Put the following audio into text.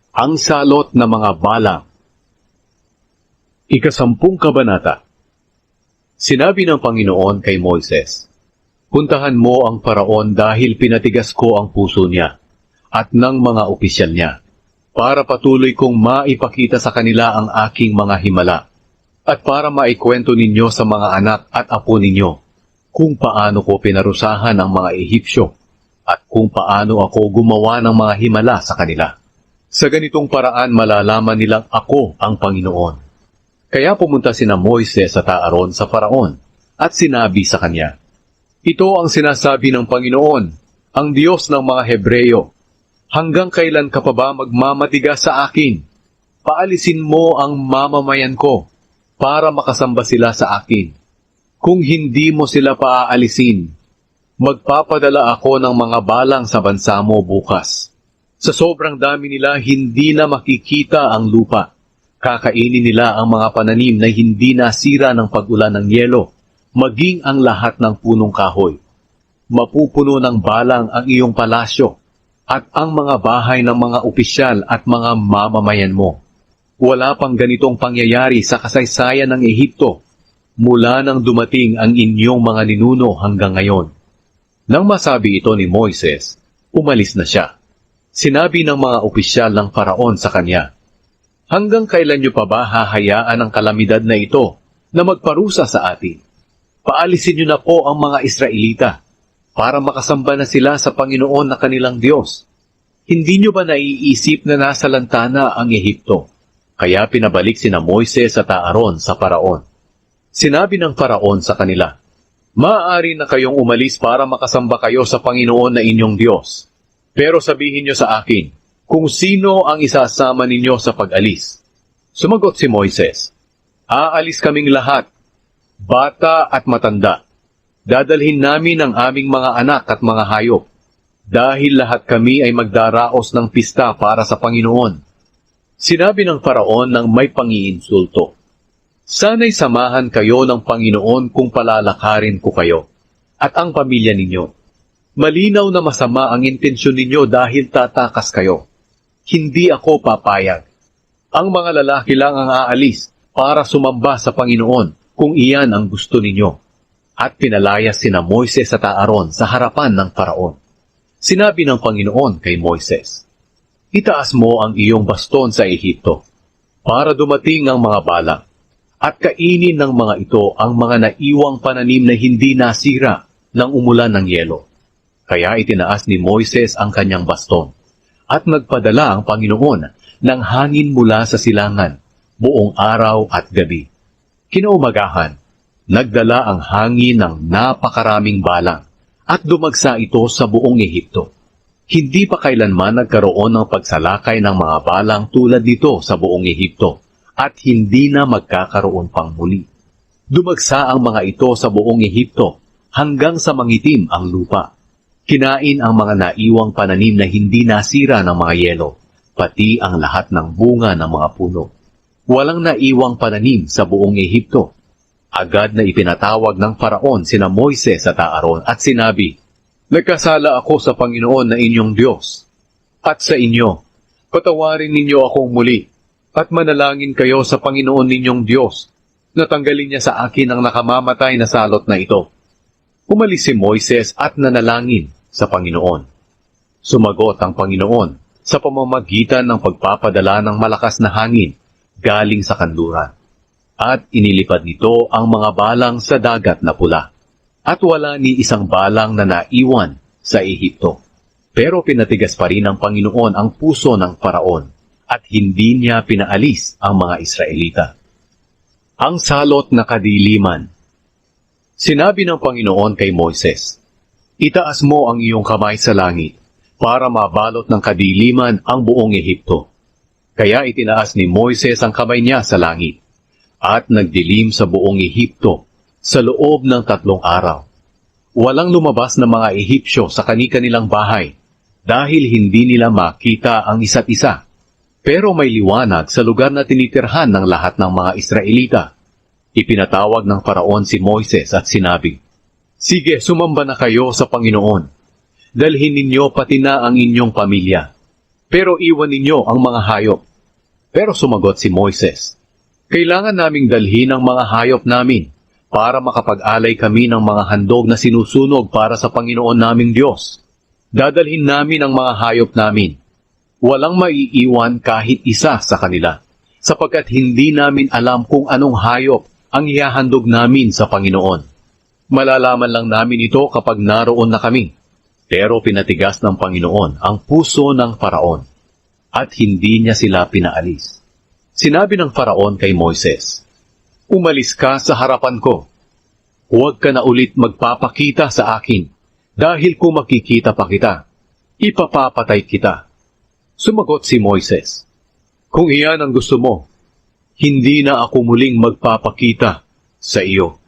Ang salot na mga balang. Ikasampung kabanata. Sinabi ng Panginoon kay Moises, "Puntahan mo ang Paraon dahil pinatigas ko ang puso niya at ng mga opisyal niya, para patuloy kong maipakita sa kanila ang aking mga himala, at para maikwento ninyo sa mga anak at apo ninyo kung paano ko pinarusahan ang mga Ehipsyo at kung paano ako gumawa ng mga himala sa kanila. Sa ganitong paraan malalaman nilang ako ang Panginoon." Kaya pumunta sina Moises at Aaron sa Paraon at sinabi sa kanya, "Ito ang sinasabi ng Panginoon, ang Diyos ng mga Hebreyo. Hanggang kailan ka pa ba magmamatigas sa akin? Paalisin mo ang mamamayan ko para makasamba sila sa akin. Kung hindi mo sila paaalisin, magpapadala ako ng mga balang sa bansa mo bukas. Sa sobrang dami nila, hindi na makikita ang lupa. Kakainin nila ang mga pananim na hindi nasira ng pag-ulan ng yelo, maging ang lahat ng punong kahoy. Mapupuno ng balang ang iyong palasyo at ang mga bahay ng mga opisyal at mga mamamayan mo. Wala pang ganitong pangyayari sa kasaysayan ng Ehipto mula nang dumating ang inyong mga ninuno hanggang ngayon." Nang masabi ito ni Moises, umalis na siya. Sinabi ng mga opisyal ng Paraon sa kanya, "Hanggang kailan niyo pa ba hahayaan ang kalamidad na ito na magparusa sa atin? Paalisin niyo na po ang mga Israelita para makasamba na sila sa Panginoon na kanilang Diyos. Hindi niyo ba naiisip na nasa lantana ang Ehipto?" Kaya pinabalik sina Moises at Aaron sa Paraon. Sinabi ng Paraon sa kanila, "Maaari na kayong umalis para makasamba kayo sa Panginoon na inyong Diyos. Pero sabihin niyo sa akin, kung sino ang isasama ninyo sa pag-alis." Sumagot si Moises, "Aalis kaming lahat, bata at matanda. Dadalhin namin ang aming mga anak at mga hayop, dahil lahat kami ay magdaraos ng pista para sa Panginoon." Sinabi ng Paraon ng may pangiinsulto, "Sana'y samahan kayo ng Panginoon kung palalakarin ko kayo at ang pamilya ninyo. Malinaw na masama ang intensyon ninyo dahil tatakas kayo. Hindi ako papayag. Ang mga lalaki lang ang aalis para sumamba sa Panginoon kung iyan ang gusto ninyo." At pinalayas sina Moises at Aaron sa harapan ng Paraon. Sinabi ng Panginoon kay Moises, "Itaas mo ang iyong baston sa Ehipto para dumating ang mga balang at kainin ng mga ito ang mga naiwang pananim na hindi nasira ng umulan ng yelo." Kaya itinaas ni Moises ang kanyang baston at nagpadala ang Panginoon ng hangin mula sa silangan buong araw at gabi. Kinaumagahan, nagdala ang hangin ng napakaraming balang at dumagsa ito sa buong Ehipto. Hindi pa kailanman nagkaroon ng pagsalakay ng mga balang tulad nito sa buong Ehipto at hindi na magkakaroon pang muli. Dumagsa ang mga ito sa buong Ehipto hanggang sa mangitim ang lupa. Kinain ang mga naiwang pananim na hindi nasira ng mga yelo, pati ang lahat ng bunga ng mga puno. Walang naiwang pananim sa buong Ehipto. Agad na ipinatawag ng Paraon sina Moises at Aaron at sinabi, "Nagkasala ako sa Panginoon na inyong Diyos. At sa inyo, patawarin ninyo akong muli at manalangin kayo sa Panginoon ninyong Diyos na tanggalin niya sa akin ang nakamamatay na salot na ito." Umalis si Moises at nanalangin sa Panginoon. Sumagot ang Panginoon sa pamamagitan ng pagpapadala ng malakas na hangin galing sa kanluran. At inilipad nito ang mga balang sa dagat na pula. At wala ni isang balang na naiwan sa Ehipto. Pero pinatigas pa rin ng Panginoon ang puso ng Paraon at hindi niya pinaalis ang mga Israelita. Ang salot na kadiliman. Sinabi ng Panginoon kay Moises, "Itaas mo ang iyong kamay sa langit para mabalot ng kadiliman ang buong Ehipto." Kaya itinaas ni Moises ang kamay niya sa langit at nagdilim sa buong Ehipto sa loob ng 3 araw. Walang lumabas na mga Ehipsyo sa kani-kanilang bahay dahil hindi nila makita ang isa't isa. Pero may liwanag sa lugar na tinitirhan ng lahat ng mga Israelita. Ipinatawag ng Paraon si Moises at sinabi, "Sige, sumamba na kayo sa Panginoon. Dalhin ninyo pati na ang inyong pamilya. pero iwan ninyo ang mga hayop. Pero sumagot si Moises, kailangan naming dalhin ang mga hayop namin para makapag-alay kami ng mga handog na sinusunog para sa Panginoon naming Diyos. Dadalhin namin ang mga hayop namin. Walang maiiwan kahit isa sa kanila, sapagkat hindi namin alam kung anong hayop ang ihahandog namin sa Panginoon. Malalaman lang namin ito kapag naroon na kami. Pero pinatigas ng Panginoon ang puso ng Faraon, at hindi niya sila pinaalis. Sinabi ng Faraon kay Moises, umalis ka sa harapan ko. Huwag ka na ulit magpapakita sa akin, dahil kung makikita pa kita, ipapapatay kita. Sumagot si Moises, kung iyan ang gusto mo, hindi na ako muling magpapakita sa iyo.